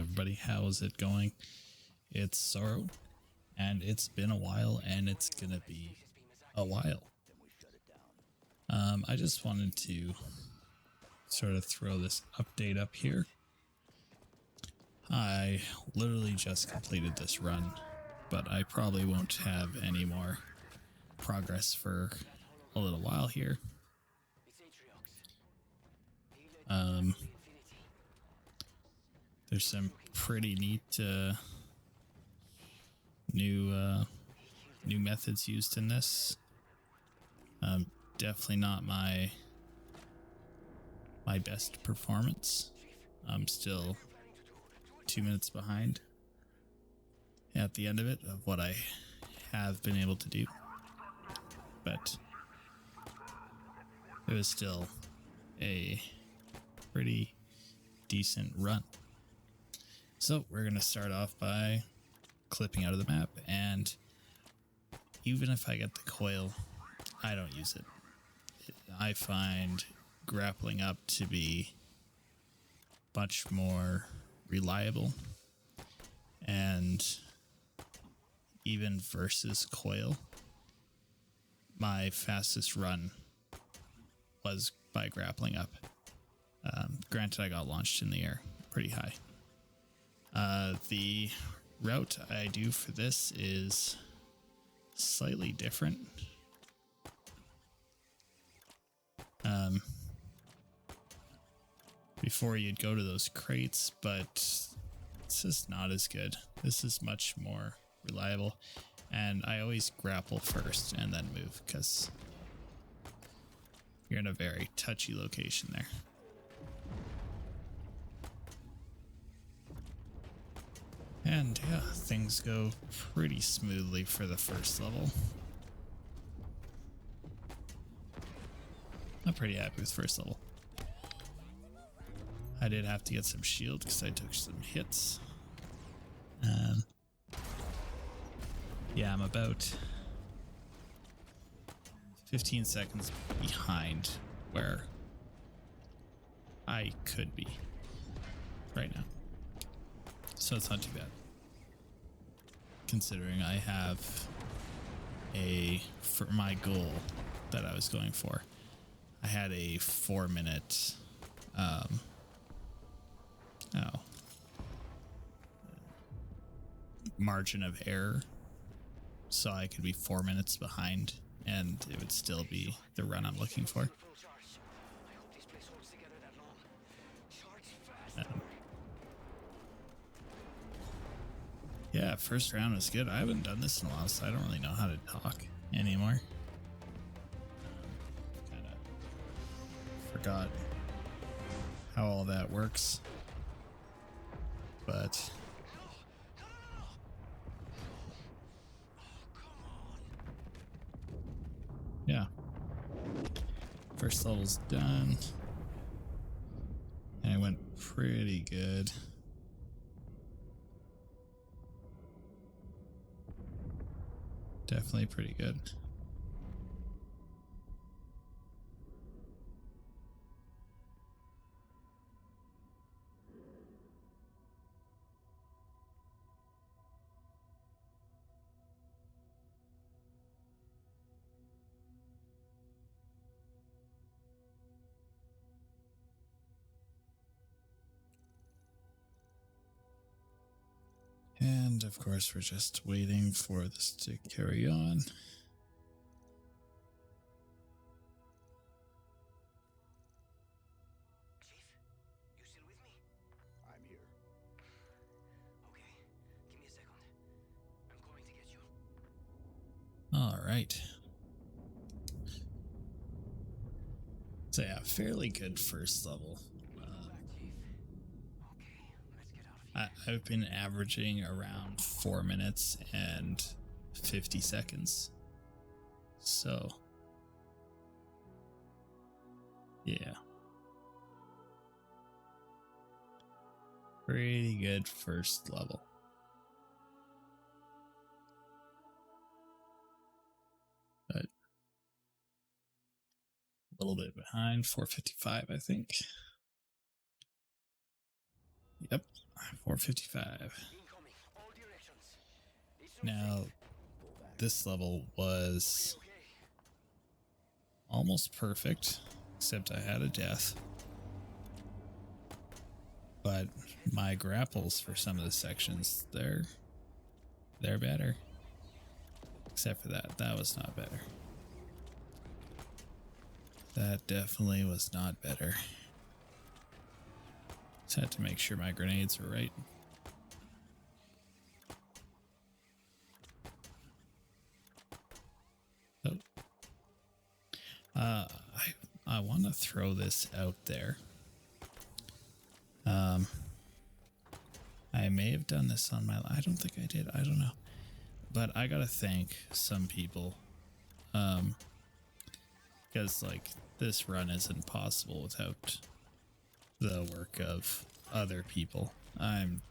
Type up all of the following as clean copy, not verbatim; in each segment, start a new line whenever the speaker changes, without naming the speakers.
everybody? How's it going? It's Sorrow, and it's been a while, and it's gonna be a while. I just wanted to sort of throw this update up here. I literally just completed this run, but I probably won't have any more progress for a little while here. There's some pretty neat new methods used in this. Definitely not my best performance. I'm still 2 minutes behind at the end of it of what I have been able to do, but it was still a pretty decent run. So we're gonna start off by clipping out of the map, and even if I get the coil, I don't use it. I find grappling up to be much more reliable, and even versus coil, my fastest run was by grappling up. Granted, I got launched in the air pretty high. The route I do for this is slightly different. Before you'd go to those crates, but it's just not as good. This is much more reliable, and I always grapple first and then move because you're in a very touchy location there. And yeah, things go pretty smoothly for the first level. I'm pretty happy with first level. I did have to get some shield because I took some hits. Yeah, I'm about 15 seconds behind where I could be right now. So it's not too bad, considering I have for my goal that I was going for, I had a 4-minute margin of error, so I could be 4 minutes behind and it would still be the run I'm looking for. Yeah, first round was good. I haven't done this in a while, so I don't really know how to talk anymore. Kind of forgot how all that works, but yeah, first level's done, and it went pretty good. Definitely pretty good. And of course, we're just waiting for this to carry on.
Chief, you still with me?
I'm here.
Okay, give me a second. I'm coming to get you.
All right. So yeah, fairly good first level. I've been averaging around 4 minutes and 50 seconds. So, yeah. Pretty good first level. But a little bit behind, 4:55, I think. Yep. 455.
Incoming. All directions. It's
Now, this level was
okay.
almost perfect, except I had a death. But my grapples for some of the sections, they're better. Except for that. That was not better. That definitely was not better. Just had to make sure my grenades were right. Oh. I want to throw this out there. I may have done this on my... I don't think I did. I don't know. But I gotta thank some people. Because, like, this run isn't possible without the work of other people. I'm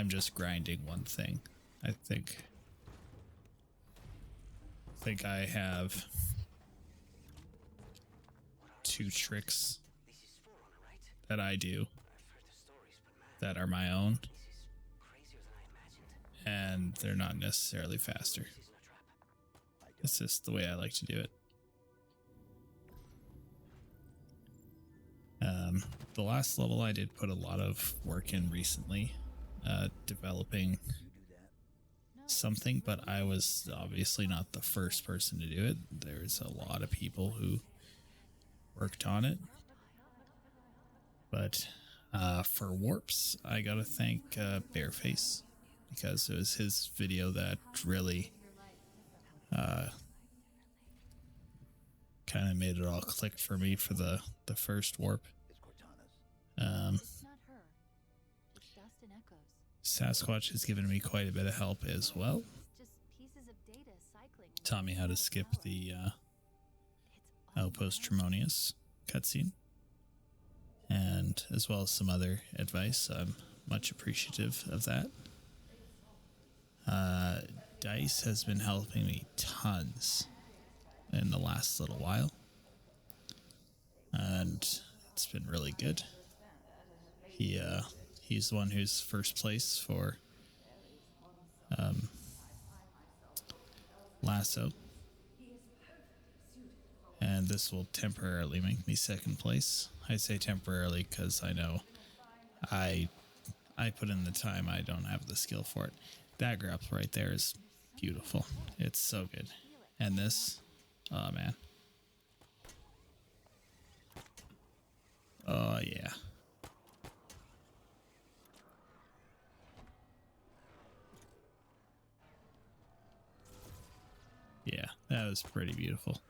just grinding one thing. I think I have 2 tricks
This is Forerunner, right?
that I do
I've heard the stories, but man,
that are my own,
this is crazier than I imagined.
and they're not necessarily faster.
This isn't a trap.
It's just the way I like to do it. The last level I did put a lot of work in recently, developing something, but I was obviously not the first person to do it. There's a lot of people who worked on it. But for warps, I gotta thank Bareface, because it was his video that really kind of made it all click for me for the first warp. Sasquatch has given me quite a bit of help as well. Taught me how to skip the Outpost Tremonius cutscene, and as well as some other advice. I'm much appreciative of that. Dice has been helping me tons in the last little while, and it's been really good. He's the one who's first place for Laso, and this will temporarily make me second place. I say temporarily because I know I put in the time. I don't have the skill for it. That grapple right there is beautiful. It's so good. And this, oh man. Oh yeah. Yeah, that was pretty beautiful.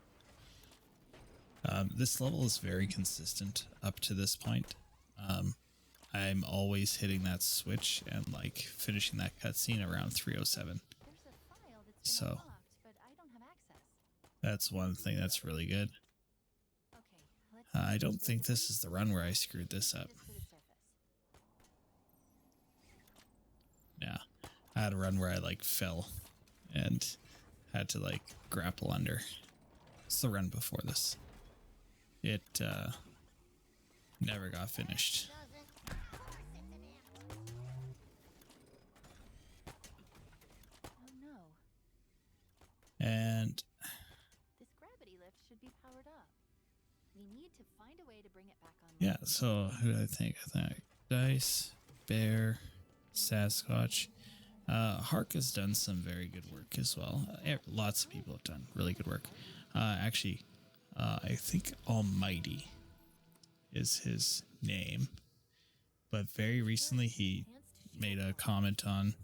This level is very consistent up to this point. I'm always hitting that switch and like finishing that cutscene around 307. So that's one thing that's really good. I don't think this is the run where I screwed this up. Yeah, I had a run where I like fell and had to like grapple under. It's the run before this. It never got finished. And
this gravity lift should be powered up. We need to find a way to bring it back on.
yeah, so who do I think? Dice, Bear, Sasquatch. Hark has done some very good work as well. Lots of people have done really good work. Actually, I think Almighty is his name. But very recently he made a comment on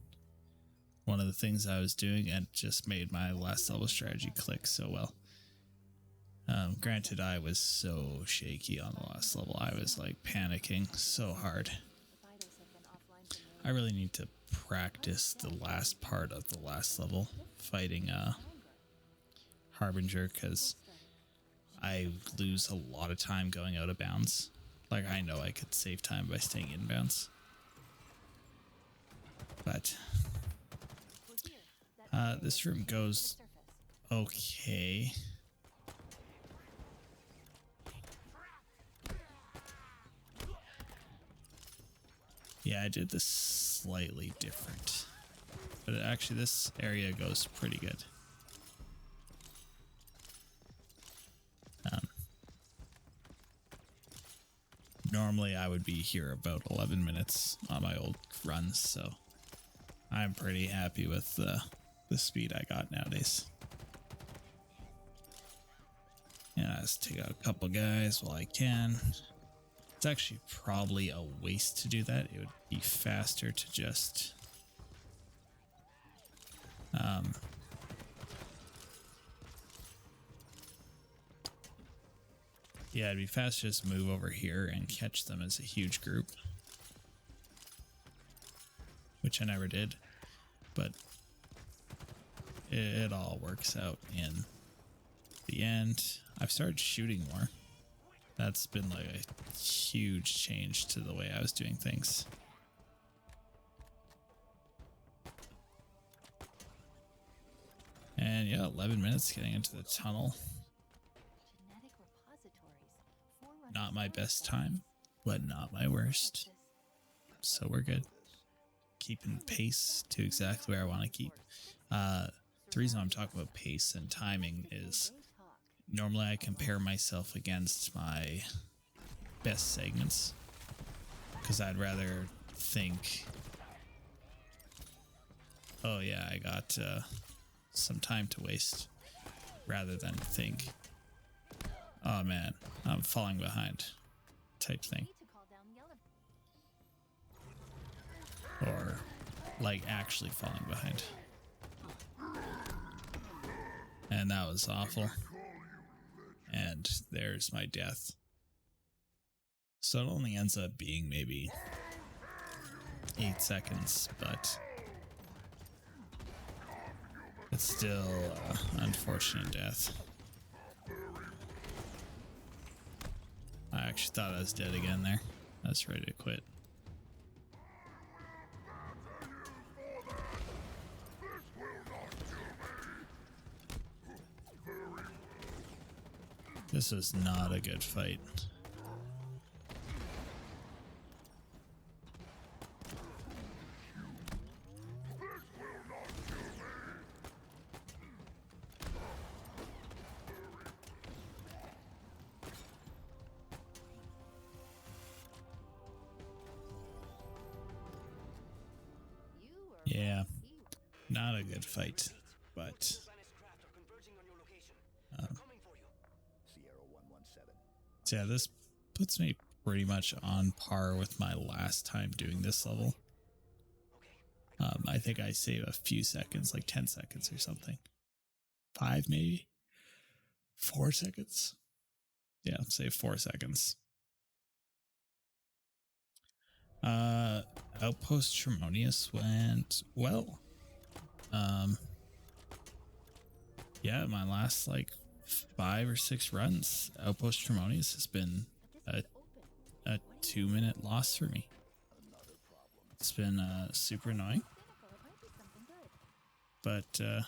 one of the things I was doing and just made my last level strategy click so well. Granted, I was so shaky on the last level. I was like panicking so hard. I really need to practice the last part of the last level fighting Harbinger, because I lose a lot of time going out of bounds. Like, I know I could save time by staying in bounds, but this room goes okay. Yeah, I did this slightly different. But actually this area goes pretty good. Normally I would be here about 11 minutes on my old runs, so I'm pretty happy with the speed I got nowadays. Yeah, let's take out a couple guys while I can. It's actually probably a waste to do that. It would be faster to just yeah, it'd be faster to just move over here and catch them as a huge group. Which I never did, but it all works out in the end. I've started shooting more. That's been like a huge change to the way I was doing things. And yeah, 11 minutes getting into the tunnel.
Genetic repositories.
Not my best time, but not my worst. So we're good. Keeping pace to exactly where I want to keep. The reason I'm talking about pace and timing is normally I compare myself against my best segments because I'd rather think, oh yeah, I got some time to waste, rather than think, oh man, I'm falling behind type thing. Or like actually falling behind. And that was awful. And there's my death. So it only ends up being maybe 8 seconds, but it's still unfortunate death. I actually thought I was dead again there. I was ready to quit. This is not a good fight. Yeah, not a good fight, but so yeah, this puts me pretty much on par with my last time doing this level. I think I save a few seconds, like 10 seconds or something. 5 maybe? 4 seconds? Yeah, save 4 seconds. Outpost Tremonius went well. Yeah, my last like 5 or 6 runs, Outpost Tremonius has been a 2-minute loss for me. It's been super annoying. But
it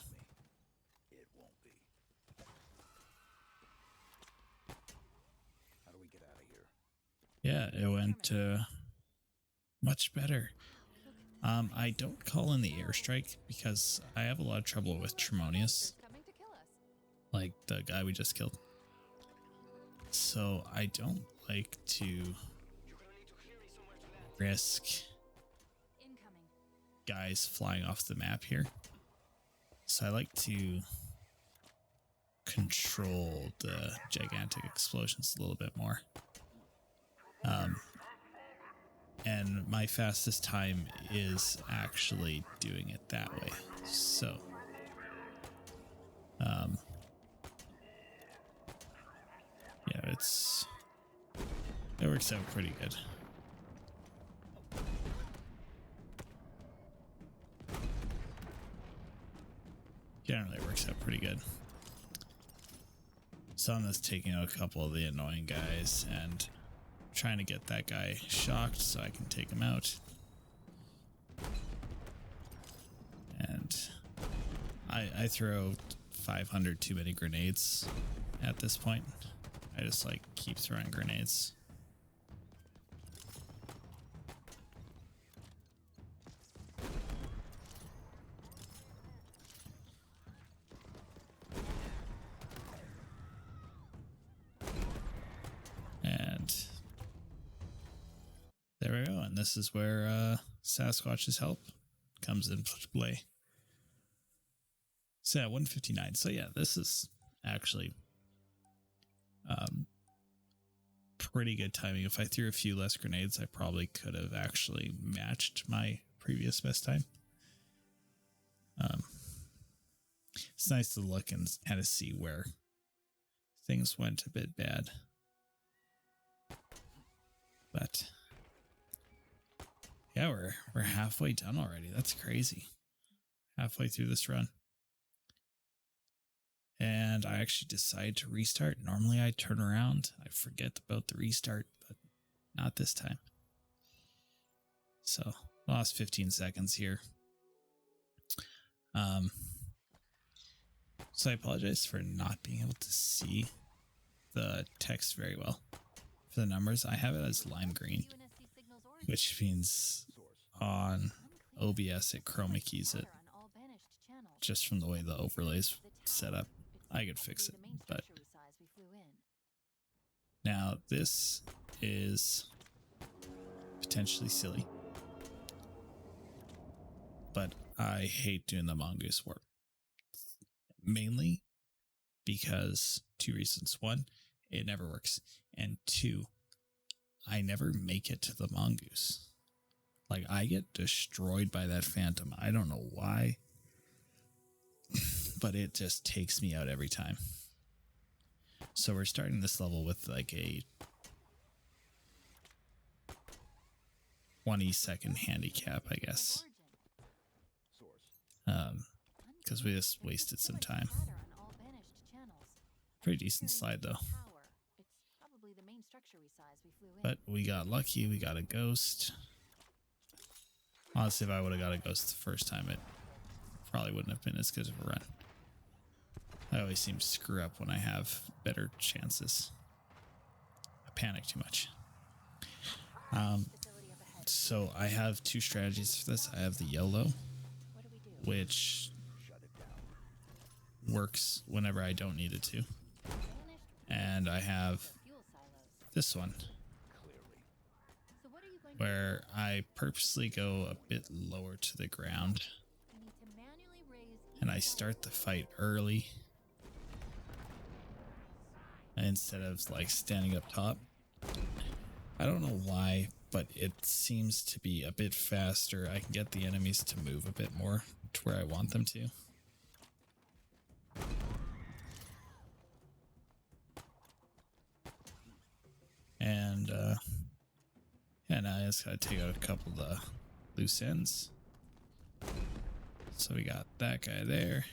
won't be. How do we get out of here?
yeah, it went much better. I don't call in the airstrike because I have a lot of trouble with Tremonius, like the guy we just killed. So I don't like to risk guys flying off the map here. So I like to control the gigantic explosions a little bit more. And my fastest time is actually doing it that way. So, yeah, it works out pretty good. Generally, it works out pretty good. So I'm just taking out a couple of the annoying guys and trying to get that guy shocked so I can take him out. And I throw 500 too many grenades at this point. I just like keep throwing grenades. and this is where Sasquatch's help comes into play. So yeah, 159. So yeah, this is actually pretty good timing. If I threw a few less grenades, I probably could have actually matched my previous best time. It's nice to look and kind of see where things went a bit bad. But yeah, we're halfway done already. That's crazy. Halfway through this run. And I actually decided to restart. Normally I turn around, I forget about the restart, but not this time. So lost 15 seconds here. So I apologize for not being able to see the text very well. For the numbers, I have it as lime green, which means on OBS it chroma keys it just from the way the overlay's set up. I could fix it, but now this is potentially silly, but I hate doing the mongoose warp. Mainly because two reasons. One, it never works. And two, I never make it to the mongoose. Like, I get destroyed by that phantom. I don't know why, but it just takes me out every time. So we're starting this level with like a 20-second handicap, I guess. Because we just wasted some time. Pretty decent slide though. But we got lucky, we got a ghost. Honestly, if I would have got a ghost the first time, it probably wouldn't have been as good of a run. I always seem to screw up when I have better chances. I panic too much. So I have two strategies for this. I have the YOLO, which works whenever I don't need it to. And I have this one, where I purposely go a bit lower to the ground. And I start the fight early. Instead of like standing up top. I don't know why, but it seems to be a bit faster. I can get the enemies to move a bit more to where I want them to. And yeah, now I just gotta take out a couple of the loose ends. So we got that guy there.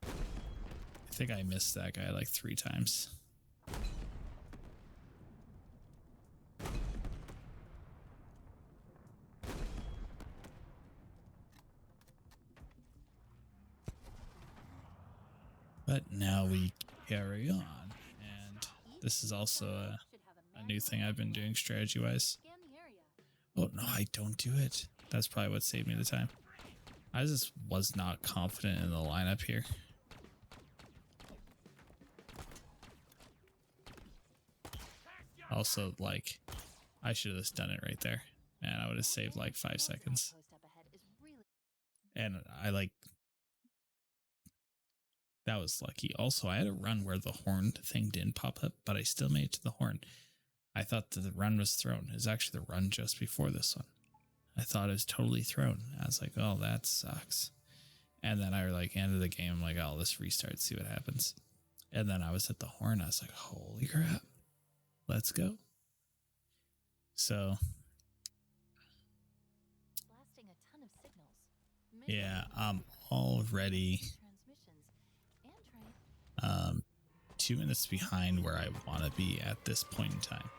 I think I missed that guy like 3 times. But now we carry on, and this is also a new thing I've been doing strategy-wise. Oh, no, I don't do it. That's probably what saved me the time. I just was not confident in the lineup here. Also, like, I should have just done it right there. Man, I would have saved like 5 seconds. And I like... That was lucky. Also, I had a run where the horn thing didn't pop up, but I still made it to the horn. I thought that the run was thrown. It was actually the run just before this one. I thought it was totally thrown. I was like, oh, that sucks. And then I like ended the game. I'm like, oh, let's restart, see what happens. And then I was at the horn. I was like, holy crap. Let's go. So, yeah, I'm already 2 minutes behind where I want to be at this point in time.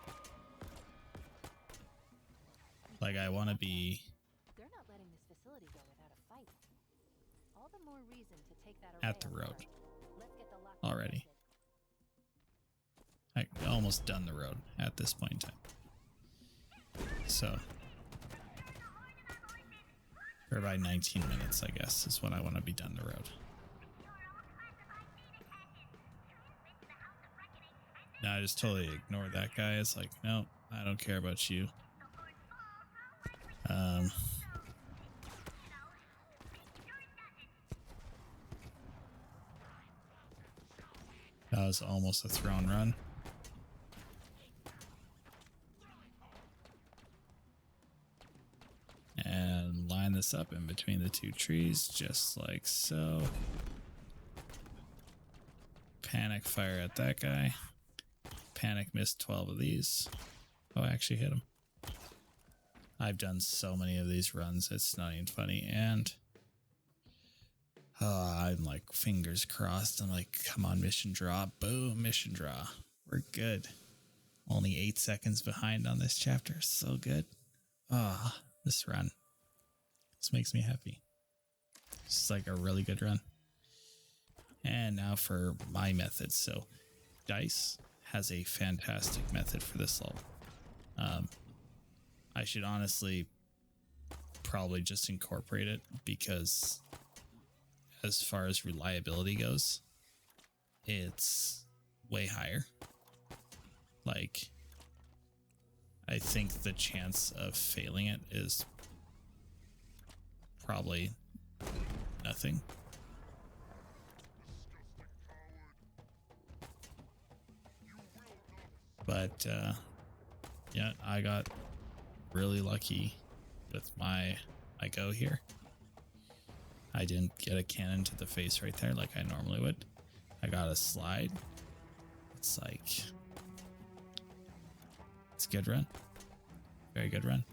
Like, I want to be at the road already. I almost done the road at this point in time. So, for about 19 minutes, I guess, is when I want to be done the road. Now I just totally ignored that guy. It's like, no, I don't care about you. Um, that was almost a throne run. And line this up in between the two trees, just like so. Panic fire at that guy. Panic missed 12 of these. Oh, I actually hit him. I've done so many of these runs, it's not even funny. And I'm like fingers crossed. I'm like, come on, mission draw. Boom, mission draw. We're good. Only 8 seconds behind on this chapter. So good. Ah, this run. This makes me happy. It's like a really good run. And now for my method. So Dice has a fantastic method for this level. I should honestly probably just incorporate it because as far as reliability goes, it's way higher. Like, I think the chance of failing it is probably nothing. But yeah, I got really lucky with my go here. I didn't get a cannon to the face right there like I normally would. I got a slide. It's like, it's a good run. Very good run.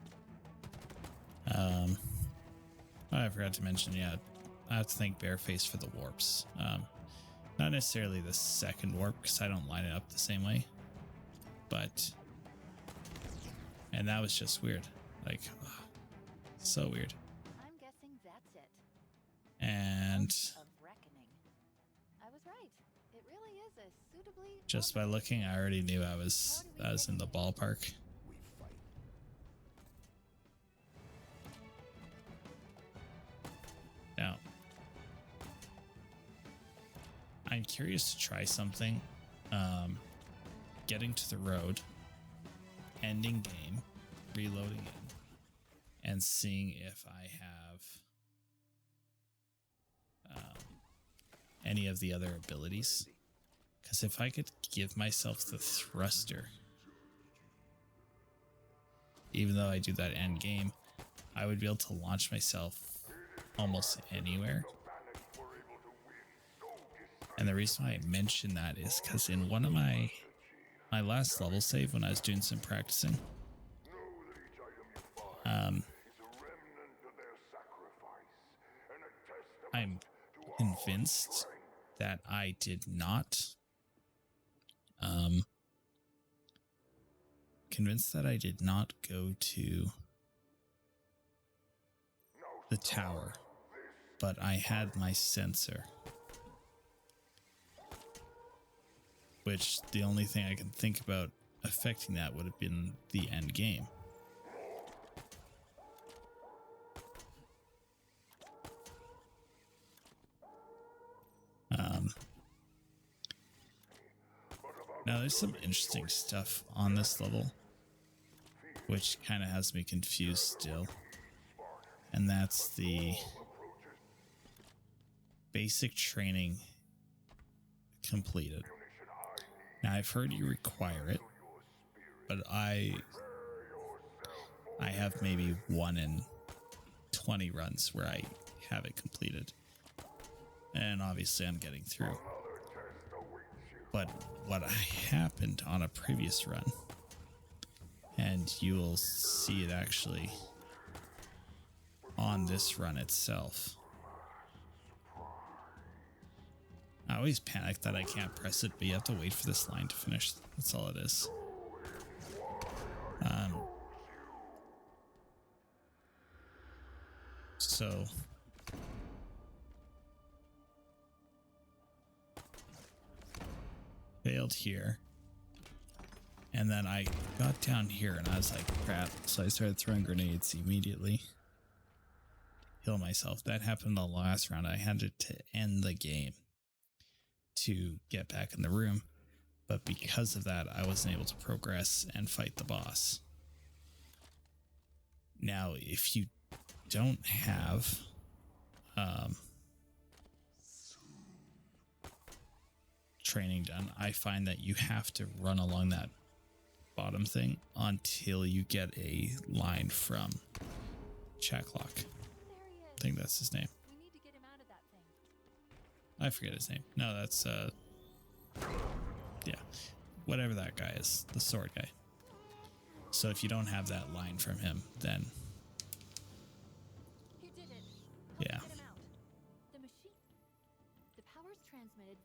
I forgot to mention, yeah, I have to thank Bareface for the warps. Not necessarily the second warp because I don't line it up the same way, but, and that was just weird. Like, oh, so weird.
I'm guessing that's it.
And
Of reckoning. I was right. It really is a suitably
just by looking, I already knew I was in the ballpark. Now, I'm curious to try something. Getting to the road, ending game, reloading it, and seeing if I have any of the other abilities. Because if I could give myself the thruster, even though I do that end game, I would be able to launch myself almost anywhere. And the reason why I mention that is because in one of my last level save, when I was doing some practicing, I'm convinced that I did not go to the tower, but I had my sensor, which the only thing I can think about affecting that would have been the end game. Now there's some interesting stuff on this level, which kind of has me confused still. And that's the basic training completed. Now I've heard you require it, but I have maybe 1 in 20 runs where I have it completed. And obviously I'm getting through. But what happened on a previous run, and you will see it actually on this run itself. I always panic that I can't press it, but you have to wait for this line to finish. That's all it is. So failed here, and then I got down here and I was like, crap, so I started throwing grenades immediately. Heal myself. That happened the last round. I had to end the game to get back in the room, but because of that I wasn't able to progress and fight the boss. Now, if you don't have training done, I find that you have to run along that bottom thing until you get a line from Chaklock.
There he is.
I think that's his name.
We need to get him out of that thing.
I forget his name. No, that's yeah, whatever that guy is, the sword guy. So if you don't have that line from him, then
You did it.
yeah.
Help get him out. The machine. The power's transmitted.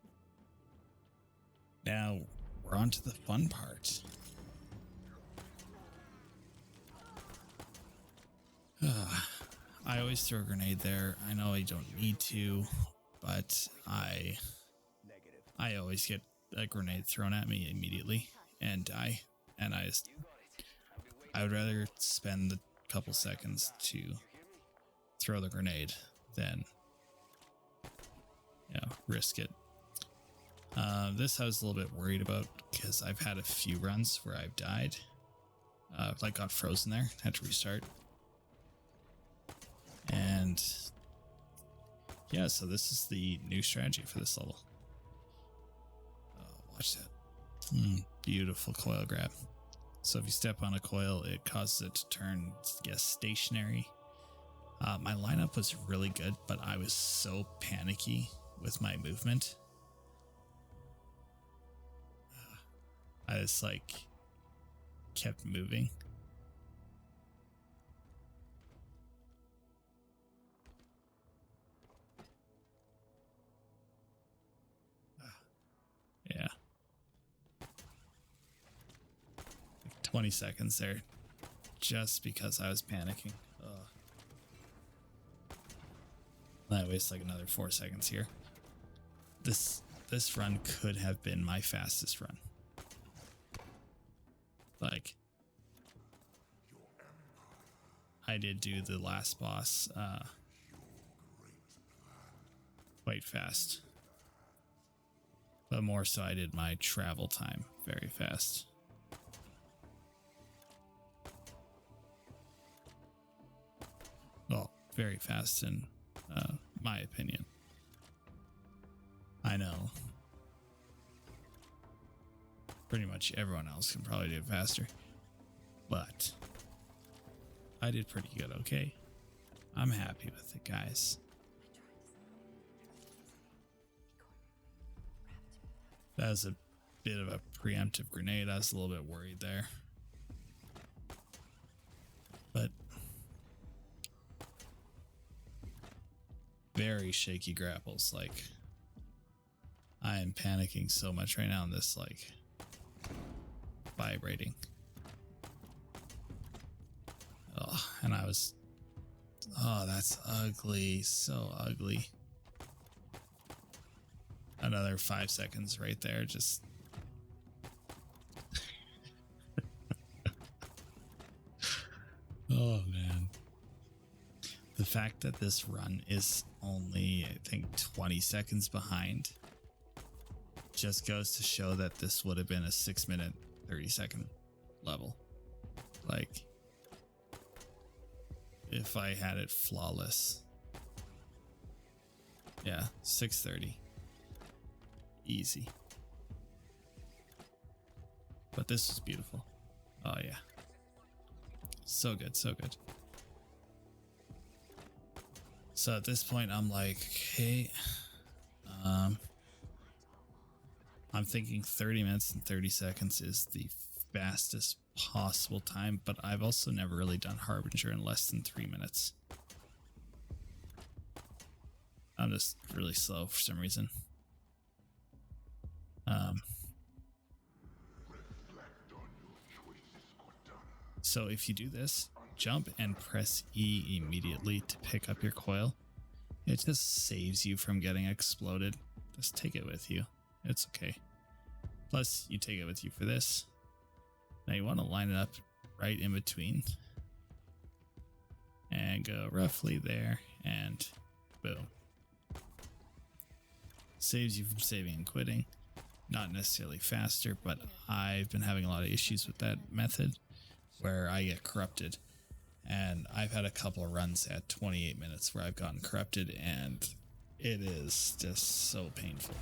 Now we're on to the fun part. I always throw a grenade there. I know I don't need to, but I always get a grenade thrown at me immediately and die. And I would rather spend the couple seconds to throw the grenade than, you know, risk it. This I was a little bit worried about because I've had a few runs where I've died, like got frozen there, had to restart. And yeah, so this is the new strategy for this level. Oh, watch that. Beautiful coil grab. So if you step on a coil, it causes it to turn, yes, stationary. My lineup was really good, but I was so panicky with my movement. I just like kept moving. Yeah. Like 20 seconds there just because I was panicking. Ugh. I waste like another 4 seconds here. This run could have been my fastest run. Like, I did do the last boss quite fast. But more so I did my travel time very fast. Well, very fast in my opinion. I know pretty much everyone else can probably do it faster, but I did pretty good, okay? I'm happy with it, guys. That was a bit of a preemptive grenade. I was a little bit worried there. But very shaky grapples. Like, I am panicking so much right now in this, like, vibrating. Oh, and I was, oh, that's ugly. So ugly. Another 5 seconds right there. Just oh man. The fact that this run is only, I think, 20 seconds behind just goes to show that this would have been a 6-minute, 30-second level. Like, if I had it flawless. Yeah, 6:30. Easy. But this is beautiful. Oh yeah. So good, so good. So at this point I'm like, okay, I'm thinking 30 minutes and 30 seconds is the fastest possible time, but I've also never really done Harbinger in less than 3 minutes. I'm just really slow for some reason. So if you do this, jump and press E immediately to pick up your coil. It just saves you from getting exploded. Just take it with you. It's okay. Plus, you take it with you for this. Now you want to line it up right in between. And go roughly there, and boom. Saves you from saving and quitting. Not necessarily faster, but I've been having a lot of issues with that method where I get corrupted And I've had a couple of runs at 28 minutes where I've gotten corrupted, and it is just so painful.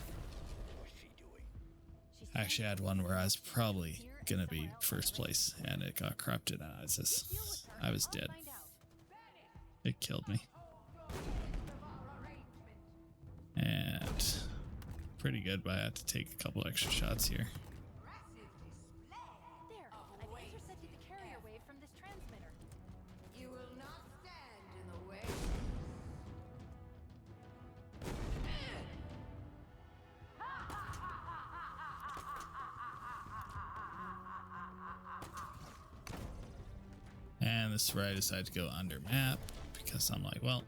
I actually had one where I was probably gonna be first place and it got corrupted, and I was dead. It killed me. And pretty good, but I had to take a couple extra shots here.
There, I've intercepted the carrier wave from this transmitter.
You will not stand in the way.
And this is where I decided to go under map because I'm like, well,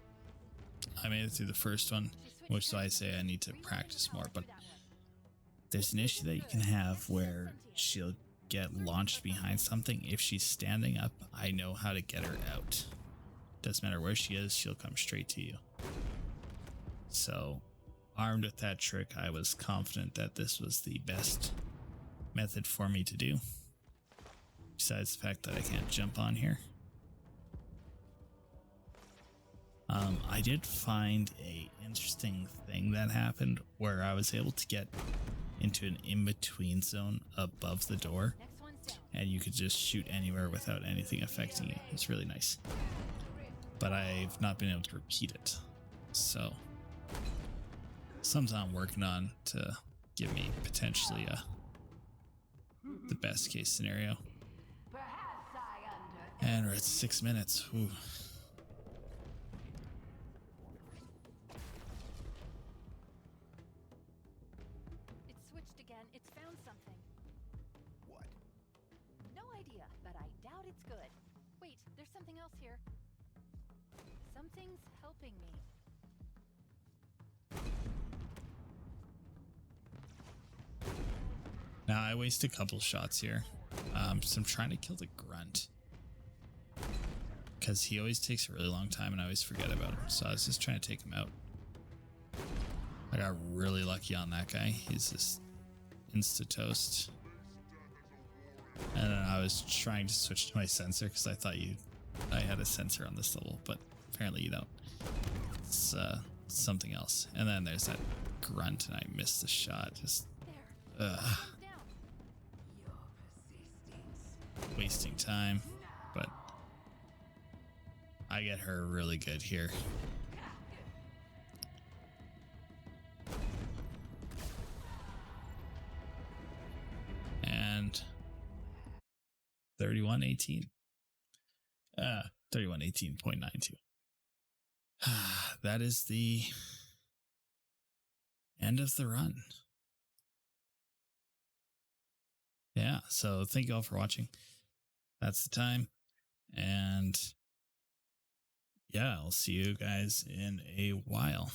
I made it through the first one, which is why I say I need to practice more. But there's an issue that you can have where she'll get launched behind something. If she's standing up, I know how to get her out. Doesn't matter where she is, she'll come straight to you. So, armed with that trick, I was confident that this was the best method for me to do. Besides the fact that I can't jump on here. I did find a interesting thing that happened where I was able to get into an in-between zone above the door,
Next one's down.
and you could just shoot anywhere without anything affecting you. It's really nice. But I've not been able to repeat it. So, something I'm working on to give me potentially the best case scenario.
Perhaps I
And we're at 6 minutes. Ooh.
It's switched again. It's found something.
What?
No idea, but I doubt it's good. Wait, there's something else here. Something's helping me.
Now I waste a couple shots here. So I'm trying to kill the grunt. Because he always takes a really long time and I always forget about him. So I was just trying to take him out. I got really lucky on that guy. He's just insta-toast. And then I was trying to switch to my sensor because I thought I had a sensor on this level, but apparently you don't. It's something else. And then there's that grunt and I missed the shot. Just
There.
ugh,
Down.
Your persistence.
wasting time. But I get her really good here. And 3118. 3118.92. That is the end of the run. Yeah, so thank you all for watching. That's the time. And yeah, I'll see you guys in a while.